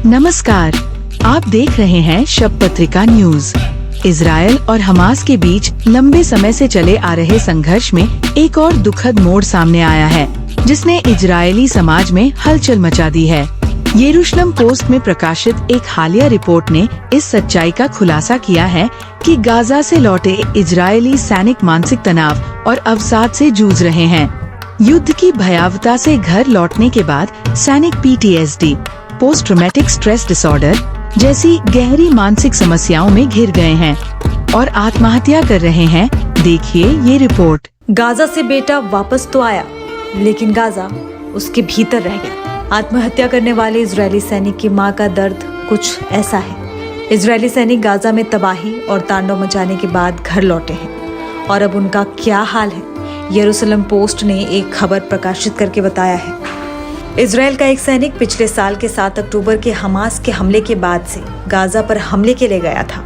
नमस्कार, आप देख रहे हैं शब पत्रिका न्यूज। इजरायल और हमास के बीच लंबे समय से चले आ रहे संघर्ष में एक और दुखद मोड़ सामने आया है, जिसने इजरायली समाज में हलचल मचा दी है। यरूशलेम पोस्ट में प्रकाशित एक हालिया रिपोर्ट ने इस सच्चाई का खुलासा किया है कि गाजा से लौटे इजरायली सैनिक मानसिक तनाव और अवसाद से जूझ रहे हैं। युद्ध की भयावहता से घर लौटने के बाद सैनिक PTSD, post traumatic stress disorder जैसी गहरी मानसिक समस्याओं में घिर गए हैं और आत्महत्या कर रहे हैं। देखिए ये रिपोर्ट। गाजा से बेटा वापस तो आया, लेकिन गाजा उसके भीतर रह गया। आत्महत्या करने वाले इजरायली सैनिक की मां का दर्द कुछ ऐसा है। इजरायली सैनिक गाजा में तबाही और तांडव मचाने के बाद घर लौटे हैं और अब उनका क्या हाल है, यरूशलेम पोस्ट ने एक खबर प्रकाशित करके बताया है। इजराइल का एक सैनिक पिछले साल के 7 अक्टूबर के हमास के हमले के बाद से गाजा पर हमले के लिए गया था।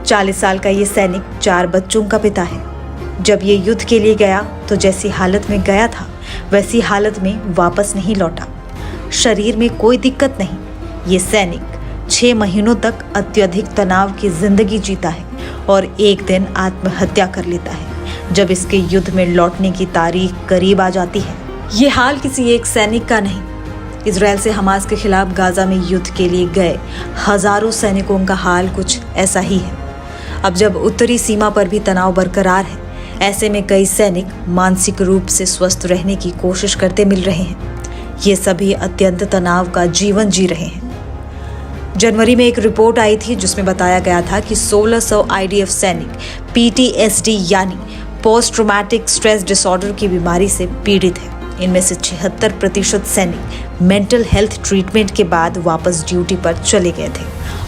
40 साल का ये सैनिक 4 बच्चों का पिता है। जब ये युद्ध के लिए गया तो जैसी हालत में गया था वैसी हालत में वापस नहीं लौटा। शरीर में कोई दिक्कत नहीं। ये सैनिक 6 महीनों तक अत्यधिक तनाव की जिंदगी जीता है और एक दिन आत्महत्या कर लेता है जब इसके युद्ध में लौटने की तारीख करीब आ जाती है। ये हाल किसी एक सैनिक का नहीं, इजराइल से हमास के खिलाफ गाजा में युद्ध के लिए गए हजारों सैनिकों का हाल कुछ ऐसा ही है। अब जब उत्तरी सीमा पर भी तनाव बरकरार है, ऐसे में कई सैनिक मानसिक रूप से स्वस्थ रहने की कोशिश करते मिल रहे हैं। ये सभी अत्यंत तनाव का जीवन जी रहे हैं। जनवरी में एक रिपोर्ट आई थी जिसमें बताया गया था कि 1600 IDF सैनिक PTSD यानी पोस्ट ट्रॉमेटिक स्ट्रेस डिसऑर्डर की बीमारी से पीड़ित है। इनमें से 76% सैनिक मेंटल हेल्थ ट्रीटमेंट के बाद वापस ड्यूटी पर चले गए थे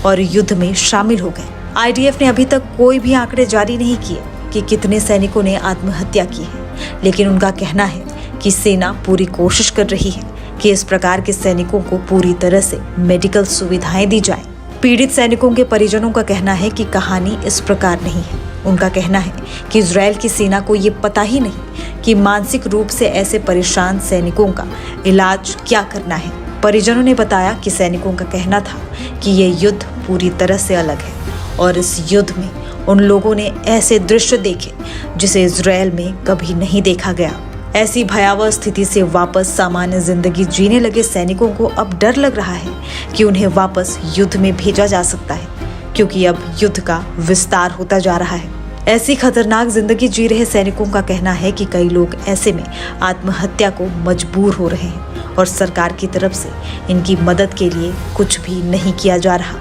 और युद्ध में शामिल हो गए। IDF ने अभी तक कोई भी आंकड़े जारी नहीं किए कि कितने सैनिकों ने आत्महत्या की है, लेकिन उनका कहना है कि सेना पूरी कोशिश कर रही है कि इस प्रकार के सैनिकों को पूरी तरह से मेडिकल सुविधाएं दी जाए। पीड़ित सैनिकों के परिजनों का कहना है कि कहानी इस प्रकार नहीं है। उनका कहना है कि इजराइल की सेना को ये पता ही नहीं कि मानसिक रूप से ऐसे परेशान सैनिकों का इलाज क्या करना है। परिजनों ने बताया कि सैनिकों का कहना था कि ये युद्ध पूरी तरह से अलग है और इस युद्ध में उन लोगों ने ऐसे दृश्य देखे जिसे इजराइल में कभी नहीं देखा गया। ऐसी भयावह स्थिति से वापस सामान्य जिंदगी जीने लगे सैनिकों को अब डर लग रहा है कि उन्हें वापस युद्ध में भेजा जा सकता है, क्योंकि अब युद्ध का विस्तार होता जा रहा है। ऐसी खतरनाक जिंदगी जी रहे सैनिकों का कहना है कि कई लोग ऐसे में आत्महत्या को मजबूर हो रहे हैं और सरकार की तरफ से इनकी मदद के लिए कुछ भी नहीं किया जा रहा।